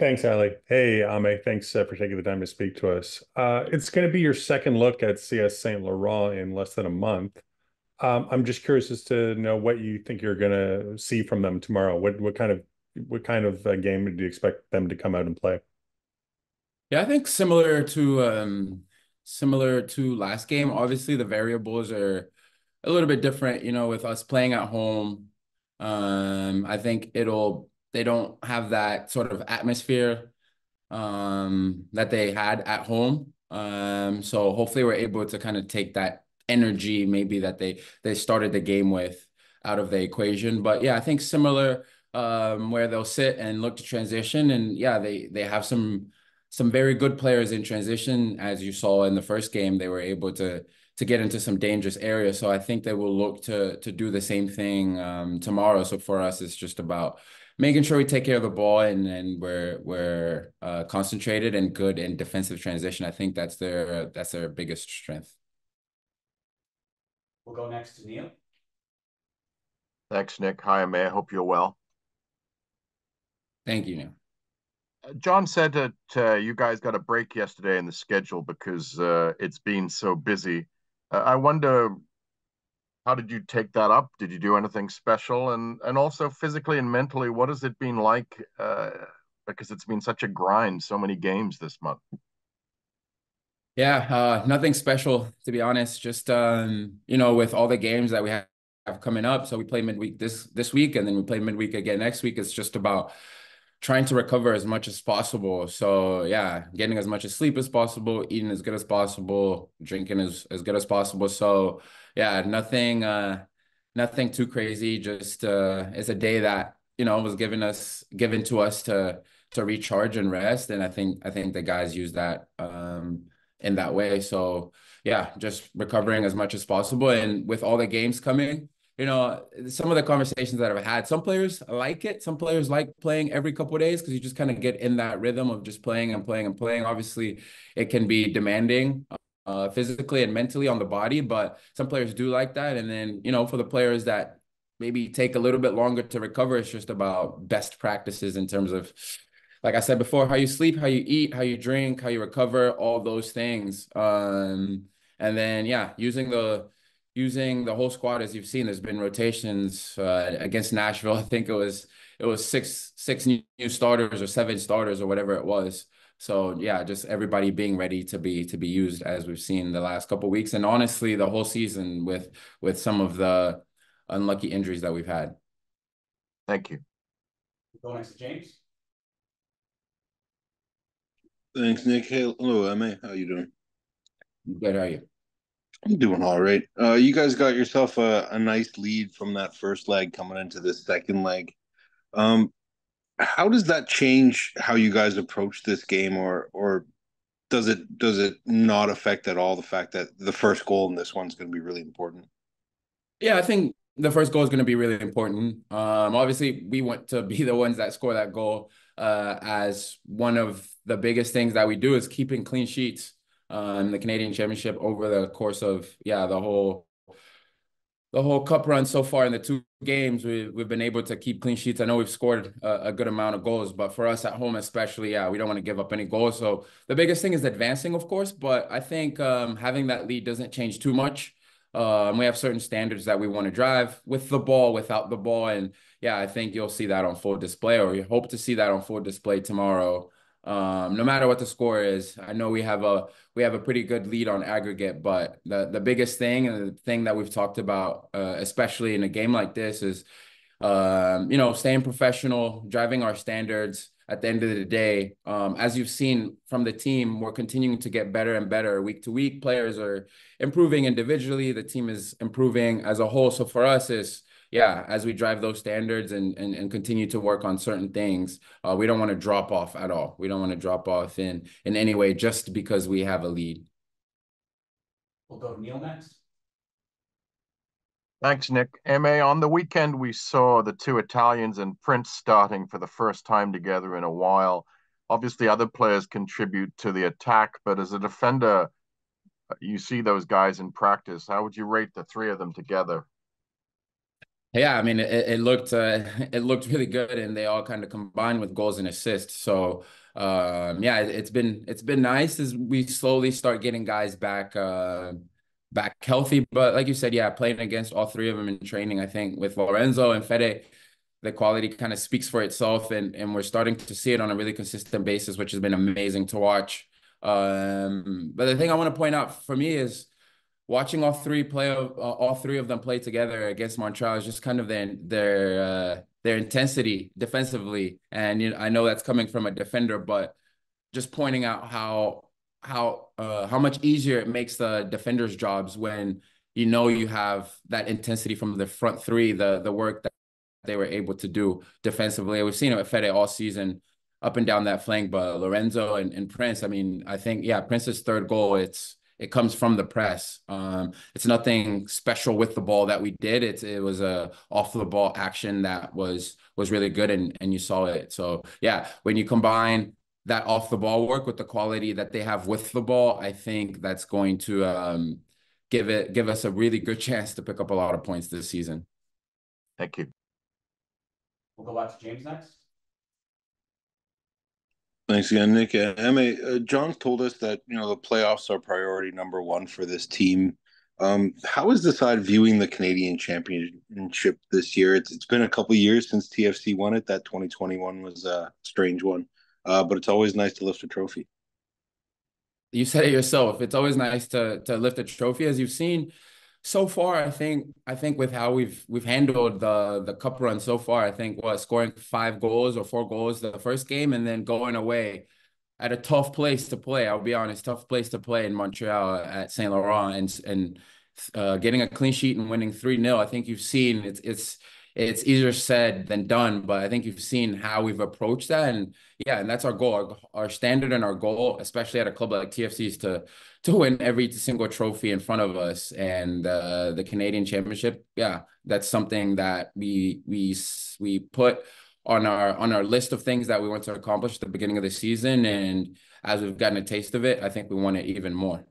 Thanks, Ali. Hey, Ame, thanks for taking the time to speak to us. It's going to be your second look at CS Saint Laurent in less than a month. I'm just curious as to know what you think you're going to see from them tomorrow. What kind of game do you expect them to come out and play? Yeah, I think similar to last game. Obviously, the variables are a little bit different, with us playing at home. I think they don't have that sort of atmosphere that they had at home. So hopefully we're able to kind of take that energy maybe that they started the game with out of the equation. But yeah, I think similar where they'll sit and look to transition. And yeah, they have some very good players in transition. As you saw in the first game, they were able to get into some dangerous areas. So I think they will look to do the same thing tomorrow. So for us, it's just about making sure we take care of the ball and we're concentrated and good in defensive transition. I think that's their biggest strength. We'll go next to Neil. Thanks, Nick. Hi, Aime. I hope you're well. Thank you, Neil. John said that you guys got a break yesterday in the schedule because it's been so busy. I wonder, how did you take that up? Did you do anything special? And also physically and mentally, what has it been like? Because it's been such a grind, so many games this month. Yeah, nothing special to be honest. Just with all the games that we have coming up. So we play midweek this week, and then we play midweek again next week. It's just about trying to recover as much as possible. So yeah, getting as much as sleep as possible, eating as good as possible, drinking as good as possible. So yeah, nothing too crazy. Just it's a day that, was given to us to recharge and rest. And I think the guys use that in that way. So yeah, just recovering as much as possible. And with all the games coming, some of the conversations that I've had, some players like it. Some players like playing every couple of days because you just kind of get in that rhythm of just playing and playing and playing. Obviously, it can be demanding physically and mentally on the body, but some players do like that. And then, for the players that maybe take a little bit longer to recover, it's just about best practices in terms of, like I said before, how you sleep, how you eat, how you drink, how you recover, all those things. And then yeah, using the whole squad. As you've seen, there's been rotations against Nashville. I think it was six new starters or seven starters or whatever it was. So yeah, just everybody being ready to be used as we've seen the last couple of weeks, and honestly the whole season with some of the unlucky injuries that we've had. Thank you. We'll go next to James. Thanks, Nick. Hey, hello, Aime. How you doing? Good, how are you? I'm doing all right. You guys got yourself a nice lead from that first leg coming into this second leg. Um, how does that change how you guys approach this game, or does it not affect at all the fact that the first goal in this one's going to be really important? Yeah, I think the first goal is going to be really important. Obviously, we want to be the ones that score that goal. As one of the biggest things that we do is keeping clean sheets in the Canadian Championship over the course of the whole cup run so far in the two games. We've been able to keep clean sheets. I know we've scored a good amount of goals, but for us at home especially, yeah, we don't want to give up any goals. So the biggest thing is advancing, of course, but I think having that lead doesn't change too much. We have certain standards that we want to drive with the ball, without the ball, and yeah, I think you'll see that on full display, or you hope to see that on full display tomorrow. No matter what the score is, I know we have a pretty good lead on aggregate, but the biggest thing and the thing that we've talked about, especially in a game like this, is staying professional, driving our standards. At the end of the day, as you've seen from the team, we're continuing to get better and better week to week. Players are improving individually. The team is improving as a whole. So for us, is yeah, as we drive those standards and continue to work on certain things, we don't want to drop off at all. We don't want to drop off in any way just because we have a lead. We'll go to Neil next. Thanks, Nick. Ma, on the weekend, we saw the two Italians and Prince starting for the first time together in a while. Obviously, other players contribute to the attack, but as a defender, you see those guys in practice. How would you rate the three of them together? Yeah, I mean, it looked it looked really good, and they all kind of combined with goals and assists. So, yeah, it's been nice as we slowly start getting guys back healthy. But like you said, yeah, playing against all three of them in training, I think with Lorenzo and Fede, the quality kind of speaks for itself, and we're starting to see it on a really consistent basis, which has been amazing to watch. But the thing I want to point out for me is watching all three of them play together against Montreal is just kind of their intensity defensively. And I know that's coming from a defender, but just pointing out how much easier it makes the defenders' jobs when you have that intensity from the front three, the work that they were able to do defensively. We've seen it with Fede all season, up and down that flank. But Lorenzo and Prince, I mean, I think, yeah, Prince's third goal, it comes from the press. It's nothing special with the ball that we did. It was a off the ball action that was really good, and you saw it. So yeah, when you combine that off the ball work with the quality that they have with the ball, I think that's going to give us a really good chance to pick up a lot of points this season. Thank you. We'll go back to James next. Thanks again, Nick. Aime, John told us that the playoffs are priority number one for this team. How is the side viewing the Canadian Championship this year? It's been a couple of years since TFC won it. That 2021 was a strange one, but it's always nice to lift a trophy. You said it yourself. It's always nice to lift a trophy, as you've seen so far. I think with how we've handled the cup run so far, I think scoring 5 goals or 4 goals the first game, and then going away at a tough place to play. I'll be honest, tough place to play in Montreal at Saint Laurent, and getting a clean sheet and winning 3-0. I think you've seen it's easier said than done, but I think you've seen how we've approached that, and yeah, and that's our goal. Our standard and our goal, especially at a club like TFC, is to win every single trophy in front of us, and the Canadian Championship. Yeah, that's something that we put on our list of things that we want to accomplish at the beginning of the season, and as we've gotten a taste of it, I think we want it even more.